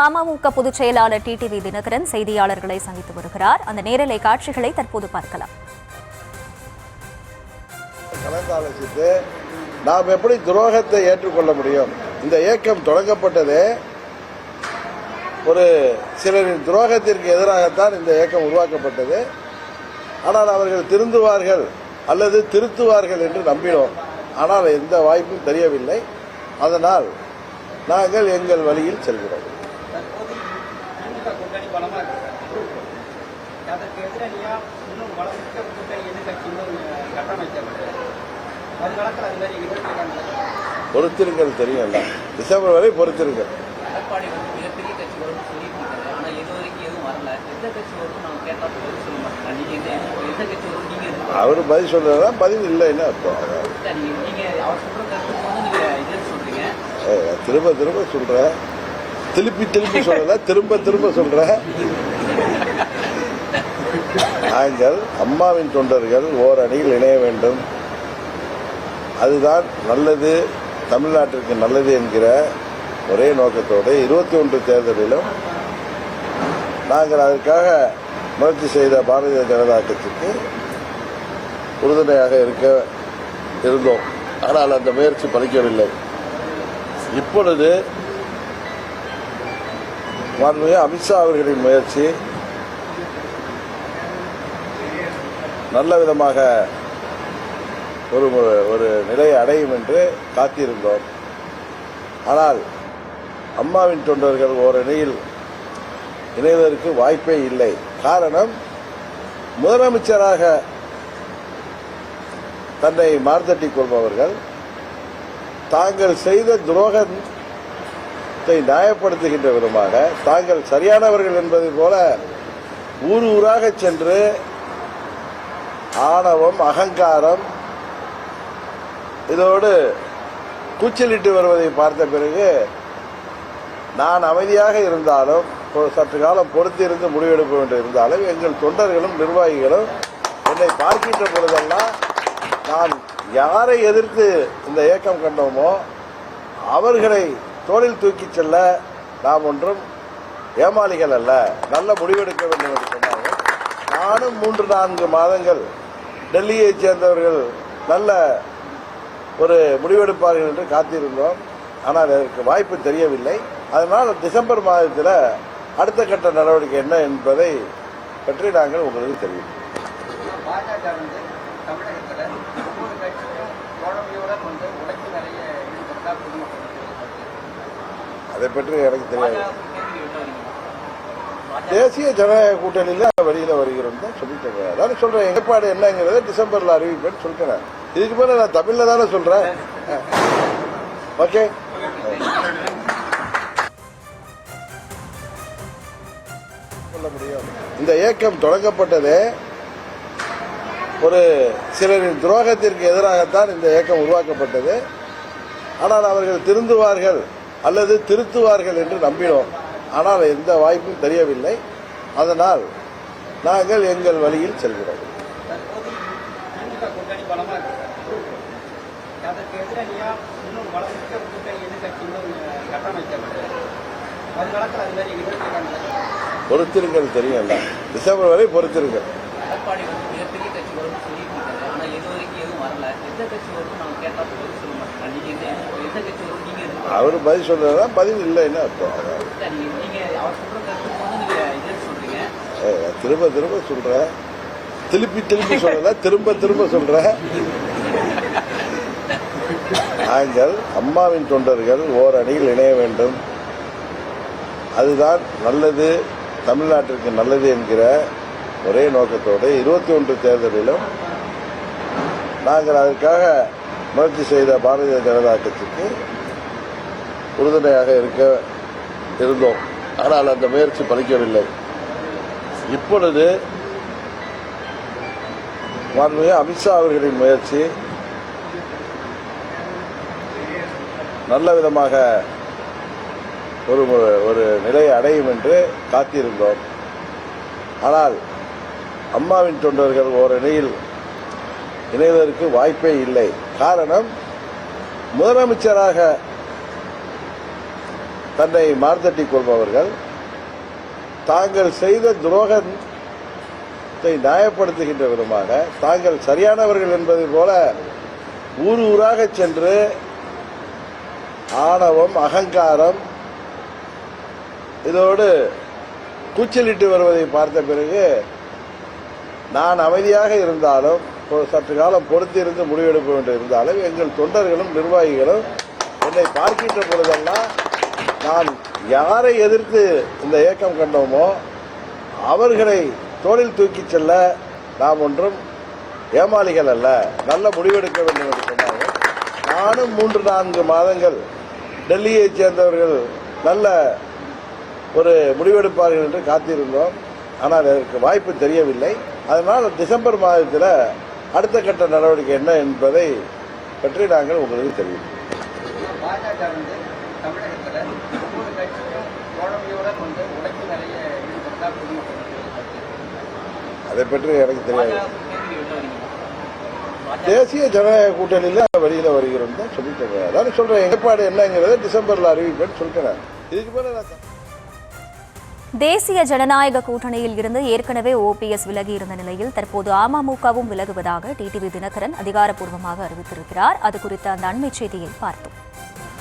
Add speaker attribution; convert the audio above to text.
Speaker 1: அமமுக பொதுச் செயலாளர் டிடிவி தினகரன் செய்தியாளர்களை சந்தித்து வருகிறார். அந்த நேரலை காட்சிகளை தற்போது பார்க்கலாம்.
Speaker 2: கலந்தாலோசித்து நாம் எப்படி துரோகத்தை ஏற்றுக்கொள்ள முடியும்? இந்த இயக்கம் தொடங்கப்பட்டதே ஒரு சிலரின் துரோகத்திற்கு எதிராகத்தான் இந்த இயக்கம் உருவாக்கப்பட்டது. ஆனால் அவர்கள் திருந்துவார்கள் அல்லது திருத்துவார்கள் என்று நம்பினோம். ஆனால் எந்த வாய்ப்பும் தெரியவில்லை. அதனால் நாங்கள் எங்கள் வழியில் செல்கிறோம். பொறுத்திருங்கள், தெரியல. டிசம்பர் வரை பொறுத்திருங்கள். அவரு பதில் சொல்றதா பதில் இல்லைன்னு அர்த்தம். திரும்ப திரும்ப சொல்ற, திருப்பி திருப்பி சொல்றத திரும்ப திரும்ப சொல்ற. நாங்கள் அம்மாவின் தொண்டர்கள் ஓர் அணியில் இணைய வேண்டும், அதுதான் நல்லது, தமிழ்நாட்டிற்கு நல்லது என்கிற ஒரே நோக்கத்தோடு 21 தேர்தலிலும் நாங்கள் அதற்காக முயற்சி செய்த பாரதிய ஜனதா கட்சிக்கு உறுதுணையாக இருந்தோம். ஆனால் அந்த முயற்சி பலிக்கவில்லை. இப்பொழுது மாண்புமிகு அமித்ஷா அவர்களின் முயற்சி நல்ல விதமாக ஒரு நிலையை அடையும் என்று காத்திருந்தோம். ஆனால் அம்மாவின் தொண்டர்கள் ஓரணியில் இணைவதற்கு வாய்ப்பே இல்லை. காரணம், முதலமைச்சராக தன்னை மார்த்தட்டிக் கொள்பவர்கள் தாங்கள் செய்த துரோகத்தை நியாயப்படுத்துகின்ற விதமாக தாங்கள் சரியானவர்கள் என்பது போல ஊர் ஊராக சென்று ஆணவம், அகங்காரம் இதோடு கூச்சலிட்டு வருவதை பார்த்த பிறகு நான் அமைதியாக இருந்தாலும் சற்று காலம் பொறுத்திருந்து முடிவெடுக்க வேண்டியிருந்தாலும் எங்கள் தொண்டர்களும் நிர்வாகிகளும் என்னை பார்க்கின்ற பொழுதெல்லாம் நான் யாரை எதிர்த்து இந்த இயக்கம் கண்டோமோ அவர்களை தோளில் தூக்கிச் செல்ல நாம் ஒன்றும் ஏமாளிகள் அல்ல, நல்ல முடிவெடுக்க வேண்டும் என்று சொன்னார்கள். நானும் 3-4 மாதங்கள் டெல்லியைச் சேர்ந்தவர்கள் நல்ல ஒரு முடிவெடுப்பார்கள் என்று காத்திருந்தோம். ஆனால் அதற்கு வாய்ப்பு தெரியவில்லை. அதனால் டிசம்பர் மாதத்தில் அடுத்த கட்ட நடவடிக்கை என்ன என்பதை பற்றி நாங்கள் உங்களுக்கு தெரிவிப்போம். அதை பற்றி எனக்கு தெரியாது. தேசிய ஜனநாயக கூட்டணியில் வெளியில் வருகிறோம் தான் சொல்லிட்டு, அதான் சொல்றேன். ஏற்பாடு என்னங்கிறத டிசம்பர்ல அறிவிப்பேன்னு சொல்றேன். இதுக்கு மேல நான் தமிழ்ல தானே சொல்றேன். ஓகே, சொல்ல முடியும். இந்த இயக்கம் தொடங்கப்பட்டதே ஒரு சிலரின் துரோகத்திற்கு எதிராகத்தான் இந்த இயக்கம் உருவாக்கப்பட்டது. ஆனால் அவர்கள் திருந்துவார்கள் அல்லது திருத்துவார்கள் என்று நம்பினோம். ஆனால் எந்த வாய்ப்பும் தெரியவில்லை. அதனால் நாங்கள் எங்கள் வழியில் செல்கிறோம். பொறுத்திருங்கள், தெரியல. டிசம்பர் வரை பொறுத்திருங்கள். அவரு பதில் சொல்றதா பதில் இல்லைன்னு அர்த்தம். திரும்ப திரும்ப சொல்ற, திருப்பி திருப்பி சொல்றத திரும்ப திரும்ப சொல்ற. நாங்கள் அம்மாவின் தொண்டர்கள் ஓர் அணியில் இணைய வேண்டும், அதுதான் நல்லது, தமிழ்நாட்டிற்கு நல்லது என்கிற ஒரே நோக்கத்தோடு 21 தேர்தலிலும் நாங்கள் அதற்காக முயற்சி செய்த பாரதிய ஜனதா கட்சிக்கு உறுதுணையாக இருந்தோம். ஆனால் அந்த முயற்சி பலிக்கவில்லை. இப்பொழுது மாண்புமிகு அமித்ஷா அவர்களின் முயற்சி நல்ல விதமாக ஒரு நிலையை அடையும் என்று காத்திருந்தோம். ஆனால் அம்மாவின் தொண்டர்கள் ஓரணியில் இணைவதற்கு வாய்ப்பே இல்லை. காரணம், முதலமைச்சராக தன்னை மார்த்தட்டிக் கொள்பவர்கள் தாங்கள் செய்த துரோகத்தை நியாயப்படுத்துகின்ற விதமாக தாங்கள் சரியானவர்கள் என்பதை போல ஊர் ஊராக சென்று ஆணவம், அகங்காரம் இதோடு கூச்சலிட்டு வருவதை பார்த்த பிறகு நான் அமைதியாக இருந்தாலும் சற்று காலம் பொறுத்திருந்து முடிவெடுக்க வேண்டியிருந்தாலும் எங்கள் தொண்டர்களும் நிர்வாகிகளும் என்னை பார்க்கின்ற பொழுதெல்லாம் நான் யாரை எதிர்த்து இந்த இயக்கம் கண்டோமோ அவர்களை தோளில் தூக்கிச் செல்ல நாம் ஒன்றும் ஏமாளிகள் அல்ல, நல்ல முடிவெடுக்க வேண்டும் என்று சொன்னார்கள். நானும் 3-4 மாதங்கள் டெல்லியைச் சேர்ந்தவர்கள் நல்ல ஒரு முடிவெடுப்பார்கள் என்று காத்திருந்தோம். ஆனால் அதற்கு வாய்ப்பு தெரியவில்லை. அதனால் டிசம்பர் மாதத்தில் அடுத்த கட்ட நடவடிக்கை என்ன என்பதை பற்றி நாங்கள் உங்களுக்கு தெரிவிப்போம்.
Speaker 3: பாஜக தமிழகத்தில் ஒவ்வொரு கட்சியும் தோழமையுடன் உடைப்பு நிறைய ஈடுபட்டா
Speaker 2: அதை பற்றி எனக்கு தெரியாது. தேசிய ஜனநாயக கூட்டணியில் வெளியில வருகிறோம் தான் சொல்லிட்டு அதான் சொல்றேன். ஏற்பாடு என்னங்கிறத டிசம்பர்ல அறிவிப்பேன்னு சொல்லிட்டேன். இதுக்கு மேல
Speaker 1: தேசிய ஜனநாயக கூட்டணியில் இருந்து ஏற்கனவே ஓபிஎஸ் விலகி இருந்த நிலையில் தற்போது அமமுகவும் விலகுவதாக டிடிவி தினகரன் அதிகாரப்பூர்வமாக அறிவித்திருக்கிறார். அது குறித்த அந்த அண்மை செய்தியை பார்த்தோம்.